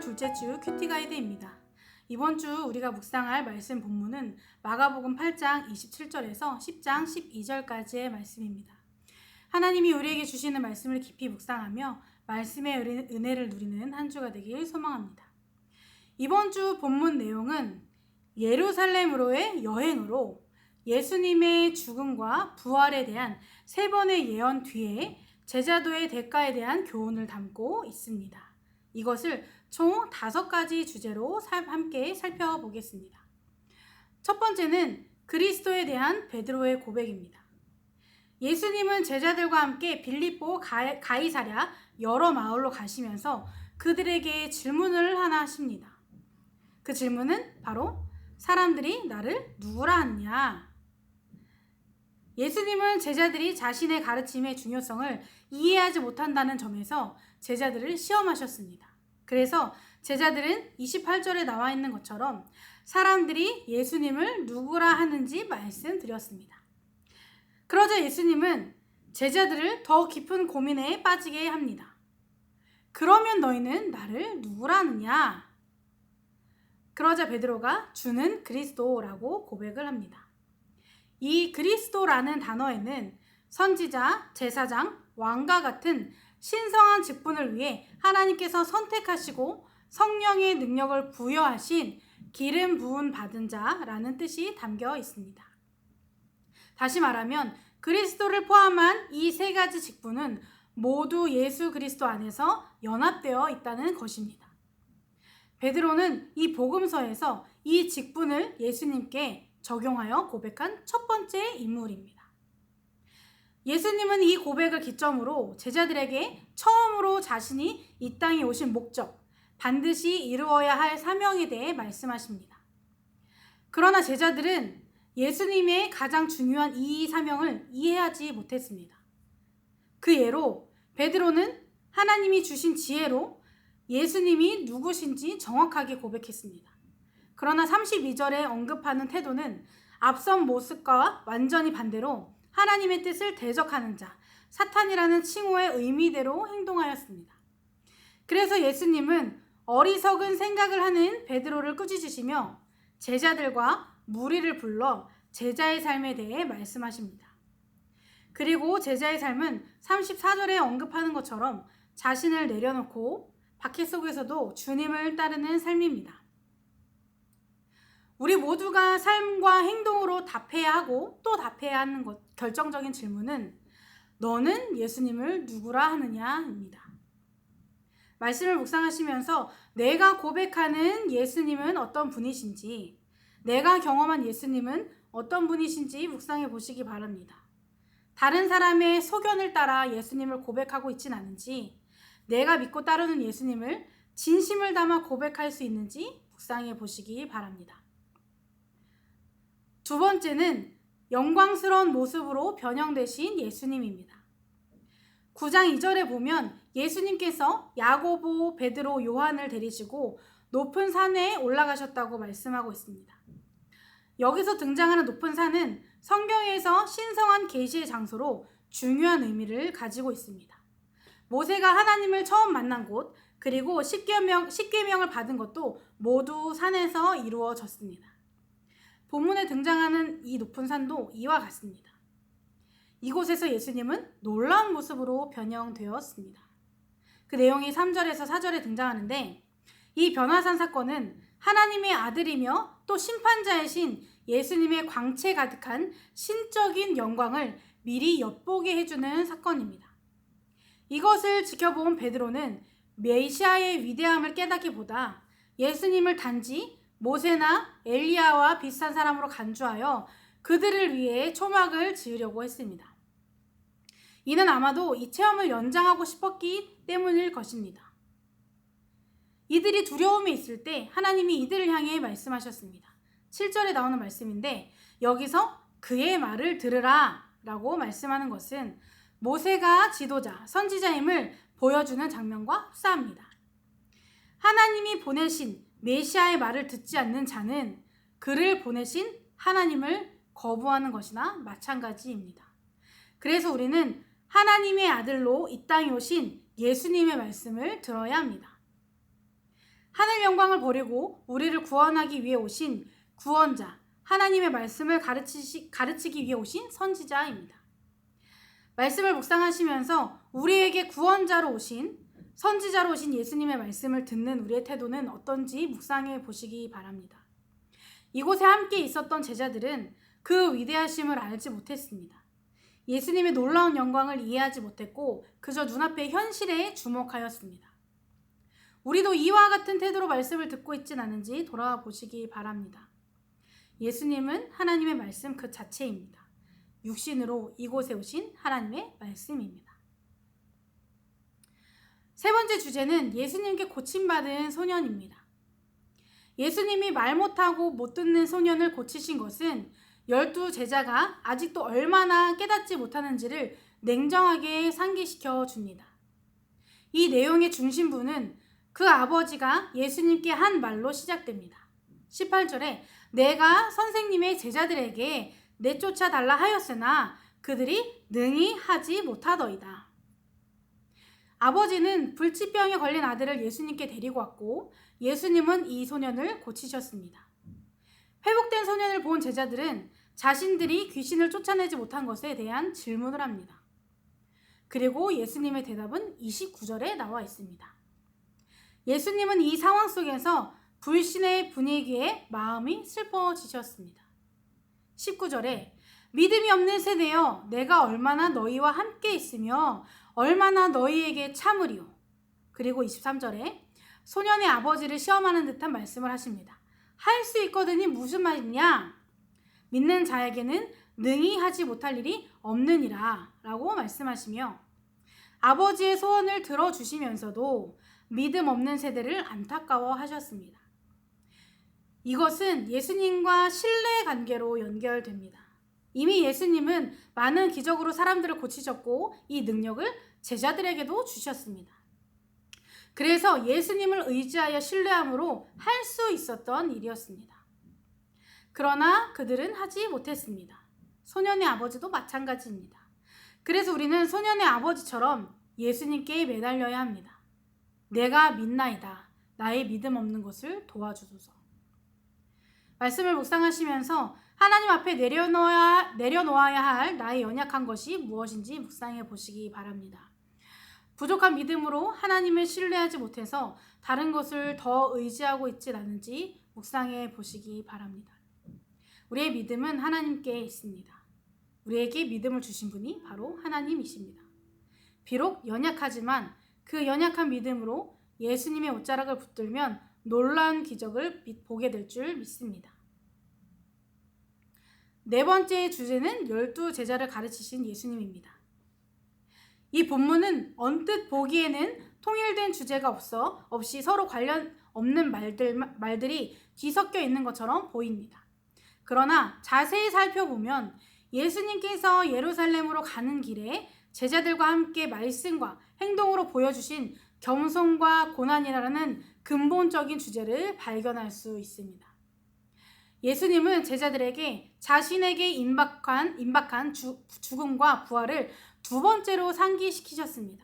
둘째 주 큐티 가이드입니다. 이번 주 우리가 묵상할 말씀 본문은 마가복음 8장 27절에서 10장 12절까지의 말씀입니다. 하나님이 우리에게 주시는 말씀을 깊이 묵상하며 말씀의 은혜를 누리는 한 주가 되길 소망합니다. 이번 주 본문 내용은 예루살렘으로의 여행으로 예수님의 죽음과 부활에 대한 세 번의 예언 뒤에 제자도의 대가에 대한 교훈을 담고 있습니다. 이것을 총 5가지 주제로 함께 살펴보겠습니다. 첫 번째는 그리스도에 대한 베드로의 고백입니다. 예수님은 제자들과 함께 빌립보, 가이사랴 여러 마을로 가시면서 그들에게 질문을 하나 하십니다. 그 질문은 바로 사람들이 나를 누구라 하느냐? 예수님은 제자들이 자신의 가르침의 중요성을 이해하지 못한다는 점에서 제자들을 시험하셨습니다. 그래서 제자들은 28절에 나와 있는 것처럼 사람들이 예수님을 누구라 하는지 말씀드렸습니다. 그러자 예수님은 제자들을 더 깊은 고민에 빠지게 합니다. 그러면 너희는 나를 누구라 하느냐? 그러자 베드로가 주는 그리스도라고 고백을 합니다. 이 그리스도라는 단어에는 선지자, 제사장, 왕과 같은 신성한 직분을 위해 하나님께서 선택하시고 성령의 능력을 부여하신 기름 부은 받은 자라는 뜻이 담겨 있습니다. 다시 말하면 그리스도를 포함한 이 3가지 직분은 모두 예수 그리스도 안에서 연합되어 있다는 것입니다. 베드로는 이 복음서에서 이 직분을 예수님께 적용하여 고백한 첫 번째 인물입니다. 예수님은 이 고백을 기점으로 제자들에게 처음으로 자신이 이 땅에 오신 목적, 반드시 이루어야 할 사명에 대해 말씀하십니다. 그러나 제자들은 예수님의 가장 중요한 이 사명을 이해하지 못했습니다. 그 예로 베드로는 하나님이 주신 지혜로 예수님이 누구신지 정확하게 고백했습니다. 그러나 32절에 언급하는 태도는 앞선 모습과 완전히 반대로 하나님의 뜻을 대적하는 자, 사탄이라는 칭호의 의미대로 행동하였습니다. 그래서 예수님은 어리석은 생각을 하는 베드로를 꾸짖으시며 제자들과 무리를 불러 제자의 삶에 대해 말씀하십니다. 그리고 제자의 삶은 34절에 언급하는 것처럼 자신을 내려놓고 박해 속에서도 주님을 따르는 삶입니다. 우리 모두가 삶과 행동으로 답해야 하고 또 답해야 하는 결정적인 질문은 너는 예수님을 누구라 하느냐입니다. 말씀을 묵상하시면서 내가 고백하는 예수님은 어떤 분이신지, 내가 경험한 예수님은 어떤 분이신지 묵상해 보시기 바랍니다. 다른 사람의 소견을 따라 예수님을 고백하고 있진 않은지, 내가 믿고 따르는 예수님을 진심을 담아 고백할 수 있는지 묵상해 보시기 바랍니다. 두 번째는 영광스러운 모습으로 변형되신 예수님입니다. 9장 2절에 보면 예수님께서 야고보, 베드로, 요한을 데리시고 높은 산에 올라가셨다고 말씀하고 있습니다. 여기서 등장하는 높은 산은 성경에서 신성한 계시의 장소로 중요한 의미를 가지고 있습니다. 모세가 하나님을 처음 만난 곳, 그리고 십계명을 받은 것도 모두 산에서 이루어졌습니다. 본문에 등장하는 이 높은 산도 이와 같습니다. 이곳에서 예수님은 놀라운 모습으로 변형되었습니다. 그 내용이 3절에서 4절에 등장하는데 이 변화산 사건은 하나님의 아들이며 또 심판자이신 예수님의 광채 가득한 신적인 영광을 미리 엿보게 해주는 사건입니다. 이것을 지켜본 베드로는 메시아의 위대함을 깨닫기보다 예수님을 단지 모세나 엘리야와 비슷한 사람으로 간주하여 그들을 위해 초막을 지으려고 했습니다. 이는 아마도 이 체험을 연장하고 싶었기 때문일 것입니다. 이들이 두려움에 있을 때 하나님이 이들을 향해 말씀하셨습니다. 7절에 나오는 말씀인데 여기서 그의 말을 들으라 라고 말씀하는 것은 모세가 지도자, 선지자임을 보여주는 장면과 흡사합니다. 하나님이 보내신 메시아의 말을 듣지 않는 자는 그를 보내신 하나님을 거부하는 것이나 마찬가지입니다. 그래서 우리는 하나님의 아들로 이 땅에 오신 예수님의 말씀을 들어야 합니다. 하늘 영광을 버리고 우리를 구원하기 위해 오신 구원자, 하나님의 말씀을 가르치기 위해 오신 선지자입니다. 말씀을 묵상하시면서 우리에게 구원자로 오신, 선지자로 오신 예수님의 말씀을 듣는 우리의 태도는 어떤지 묵상해 보시기 바랍니다. 이곳에 함께 있었던 제자들은 그 위대하심을 알지 못했습니다. 예수님의 놀라운 영광을 이해하지 못했고 그저 눈앞의 현실에 주목하였습니다. 우리도 이와 같은 태도로 말씀을 듣고 있진 않은지 돌아보시기 바랍니다. 예수님은 하나님의 말씀 그 자체입니다. 육신으로 이곳에 오신 하나님의 말씀입니다. 세 번째 주제는 예수님께 고침받은 소년입니다. 예수님이 말 못하고 못 듣는 소년을 고치신 것은 12 제자가 아직도 얼마나 깨닫지 못하는지를 냉정하게 상기시켜 줍니다. 이 내용의 중심부는 그 아버지가 예수님께 한 말로 시작됩니다. 18절에 내가 선생님의 제자들에게 내쫓아 달라 하였으나 그들이 능히 하지 못하더이다. 아버지는 불치병에 걸린 아들을 예수님께 데리고 왔고 예수님은 이 소년을 고치셨습니다. 회복된 소년을 본 제자들은 자신들이 귀신을 쫓아내지 못한 것에 대한 질문을 합니다. 그리고 예수님의 대답은 29절에 나와 있습니다. 예수님은 이 상황 속에서 불신의 분위기에 마음이 슬퍼지셨습니다. 19절에 믿음이 없는 세대여 내가 얼마나 너희와 함께 있으며 얼마나 너희에게 참으리요. 그리고 23절에 소년의 아버지를 시험하는 듯한 말씀을 하십니다. 할 수 있거든이 무슨 말이냐? 믿는 자에게는 능히 하지 못할 일이 없느니라 라고 말씀하시며 아버지의 소원을 들어주시면서도 믿음 없는 세대를 안타까워하셨습니다. 이것은 예수님과 신뢰 관계로 연결됩니다. 이미 예수님은 많은 기적으로 사람들을 고치셨고 이 능력을 제자들에게도 주셨습니다. 그래서 예수님을 의지하여 신뢰함으로 할 수 있었던 일이었습니다. 그러나 그들은 하지 못했습니다. 소년의 아버지도 마찬가지입니다. 그래서 우리는 소년의 아버지처럼 예수님께 매달려야 합니다. 내가 믿나이다. 나의 믿음 없는 것을 도와주소서. 말씀을 묵상하시면서 하나님 앞에 내려놓아야 할 나의 연약한 것이 무엇인지 묵상해 보시기 바랍니다. 부족한 믿음으로 하나님을 신뢰하지 못해서 다른 것을 더 의지하고 있지 않은지 묵상해 보시기 바랍니다. 우리의 믿음은 하나님께 있습니다. 우리에게 믿음을 주신 분이 바로 하나님이십니다. 비록 연약하지만 그 연약한 믿음으로 예수님의 옷자락을 붙들면 놀라운 기적을 보게 될 줄 믿습니다. 네 번째 주제는 12 제자를 가르치신 예수님입니다. 이 본문은 언뜻 보기에는 통일된 주제가 없이 서로 관련 없는 말들이 뒤섞여 있는 것처럼 보입니다. 그러나 자세히 살펴보면 예수님께서 예루살렘으로 가는 길에 제자들과 함께 말씀과 행동으로 보여주신 겸손과 고난이라는 근본적인 주제를 발견할 수 있습니다. 예수님은 제자들에게 자신에게 임박한 죽음과 부활을 두 번째로 상기시키셨습니다.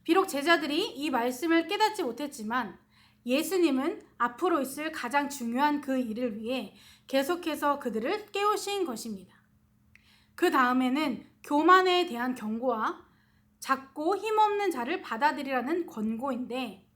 비록 제자들이 이 말씀을 깨닫지 못했지만 예수님은 앞으로 있을 가장 중요한 그 일을 위해 계속해서 그들을 깨우신 것입니다. 그 다음에는 교만에 대한 경고와 작고 힘없는 자를 받아들이라는 권고인데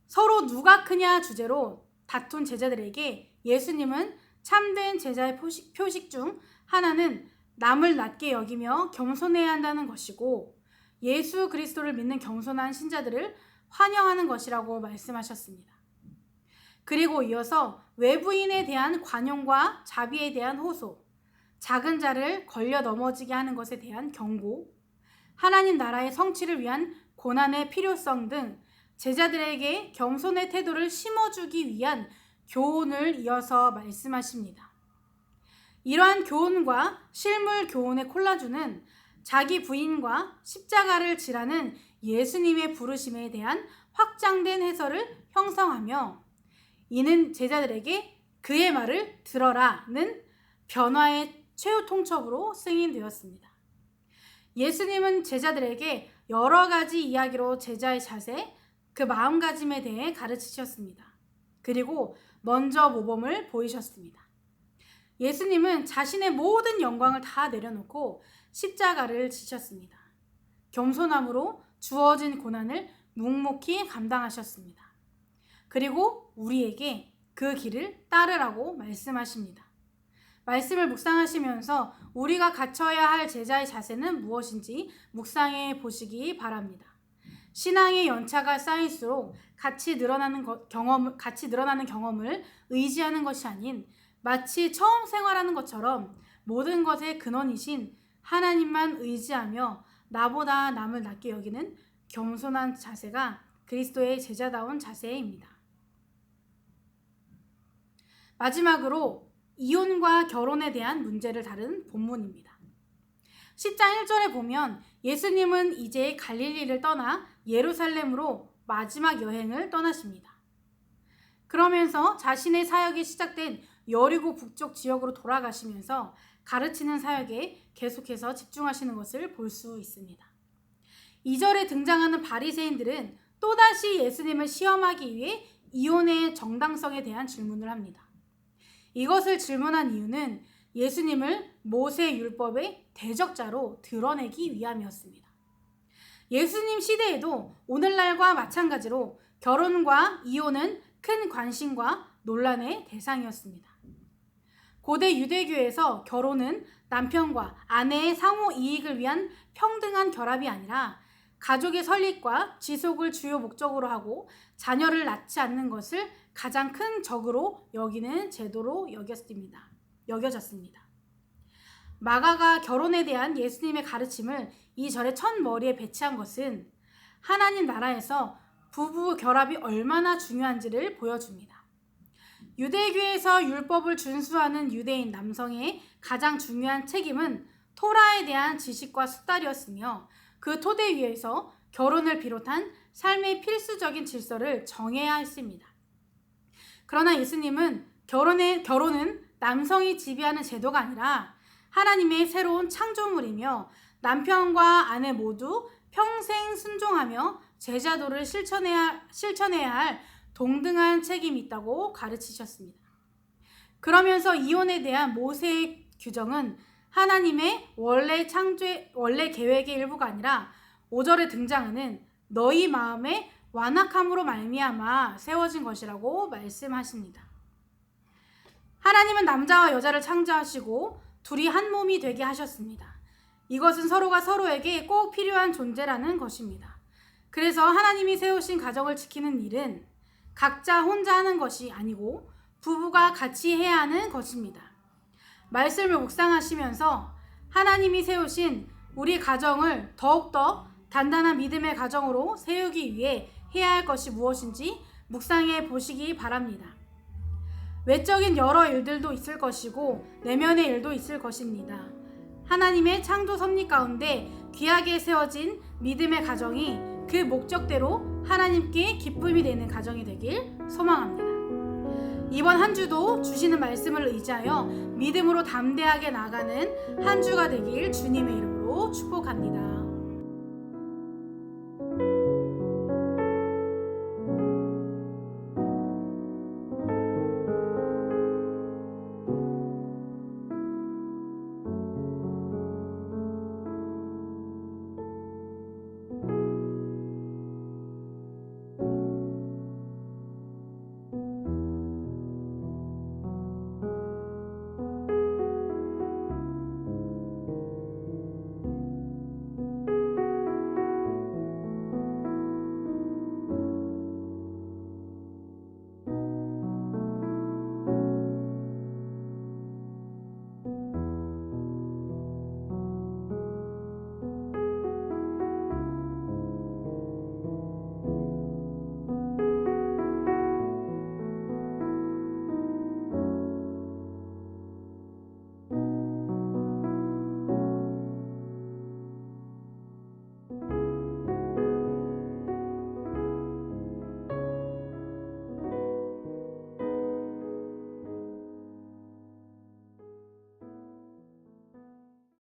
서로 누가 크냐 주제로 다툰 제자들에게 예수님은 참된 제자의 표식 중 하나는 남을 낮게 여기며 겸손해야 한다는 것이고 예수 그리스도를 믿는 겸손한 신자들을 환영하는 것이라고 말씀하셨습니다. 그리고 이어서 외부인에 대한 관용과 자비에 대한 호소, 작은 자를 걸려 넘어지게 하는 것에 대한 경고, 하나님 나라의 성취를 위한 고난의 필요성 등 제자들에게 겸손의 태도를 심어주기 위한 교훈을 이어서 말씀하십니다. 이러한 교훈과 실물 교훈의 콜라주는 자기 부인과 십자가를 지라는 예수님의 부르심에 대한 확장된 해설을 형성하며 이는 제자들에게 그의 말을 들어라는 변화의 최후 통첩으로 승인되었습니다. 예수님은 제자들에게 여러 가지 이야기로 제자의 자세, 그 마음가짐에 대해 가르치셨습니다. 그리고 먼저 모범을 보이셨습니다. 예수님은 자신의 모든 영광을 다 내려놓고 십자가를 지셨습니다. 겸손함으로 주어진 고난을 묵묵히 감당하셨습니다. 그리고 우리에게 그 길을 따르라고 말씀하십니다. 말씀을 묵상하시면서 우리가 갖춰야 할 제자의 자세는 무엇인지 묵상해 보시기 바랍니다. 신앙의 연차가 쌓일수록 같이 늘어나는 경험을 의지하는 것이 아닌 마치 처음 생활하는 것처럼 모든 것의 근원이신 하나님만 의지하며 나보다 남을 낮게 여기는 겸손한 자세가 그리스도의 제자다운 자세입니다. 마지막으로 이혼과 결혼에 대한 문제를 다룬 본문입니다. 10장 1절에 보면 예수님은 이제 갈릴리를 떠나 예루살렘으로 마지막 여행을 떠나십니다. 그러면서 자신의 사역이 시작된 여리고 북쪽 지역으로 돌아가시면서 가르치는 사역에 계속해서 집중하시는 것을 볼 수 있습니다. 2절에 등장하는 바리새인들은 또다시 예수님을 시험하기 위해 이혼의 정당성에 대한 질문을 합니다. 이것을 질문한 이유는 예수님을 모세 율법의 대적자로 드러내기 위함이었습니다. 예수님 시대에도 오늘날과 마찬가지로 결혼과 이혼은 큰 관심과 논란의 대상이었습니다. 고대 유대교에서 결혼은 남편과 아내의 상호 이익을 위한 평등한 결합이 아니라 가족의 설립과 지속을 주요 목적으로 하고 자녀를 낳지 않는 것을 가장 큰 적으로 여기는 제도로 여겨졌습니다. 마가가 결혼에 대한 예수님의 가르침을 이 절의 첫머리에 배치한 것은 하나님 나라에서 부부 결합이 얼마나 중요한지를 보여줍니다. 유대교에서 율법을 준수하는 유대인 남성의 가장 중요한 책임은 토라에 대한 지식과 숙달이었으며 그 토대 위에서 결혼을 비롯한 삶의 필수적인 질서를 정해야 했습니다. 그러나 예수님은 결혼은 남성이 지배하는 제도가 아니라 하나님의 새로운 창조물이며 남편과 아내 모두 평생 순종하며 제자도를 실천해야 할 동등한 책임이 있다고 가르치셨습니다. 그러면서 이혼에 대한 모세의 규정은 하나님의 원래 계획의 일부가 아니라 5절에 등장하는 너희 마음의 완악함으로 말미암아 세워진 것이라고 말씀하십니다. 하나님은 남자와 여자를 창조하시고 둘이 한 몸이 되게 하셨습니다. 이것은 서로가 서로에게 꼭 필요한 존재라는 것입니다. 그래서 하나님이 세우신 가정을 지키는 일은 각자 혼자 하는 것이 아니고 부부가 같이 해야 하는 것입니다. 말씀을 묵상하시면서 하나님이 세우신 우리 가정을 더욱더 단단한 믿음의 가정으로 세우기 위해 해야 할 것이 무엇인지 묵상해 보시기 바랍니다. 외적인 여러 일들도 있을 것이고 내면의 일도 있을 것입니다. 하나님의 창조 섭리 가운데 귀하게 세워진 믿음의 가정이 그 목적대로 하나님께 기쁨이 되는 가정이 되길 소망합니다. 이번 한 주도 주시는 말씀을 의지하여 믿음으로 담대하게 나가는 한 주가 되길 주님의 이름으로 축복합니다.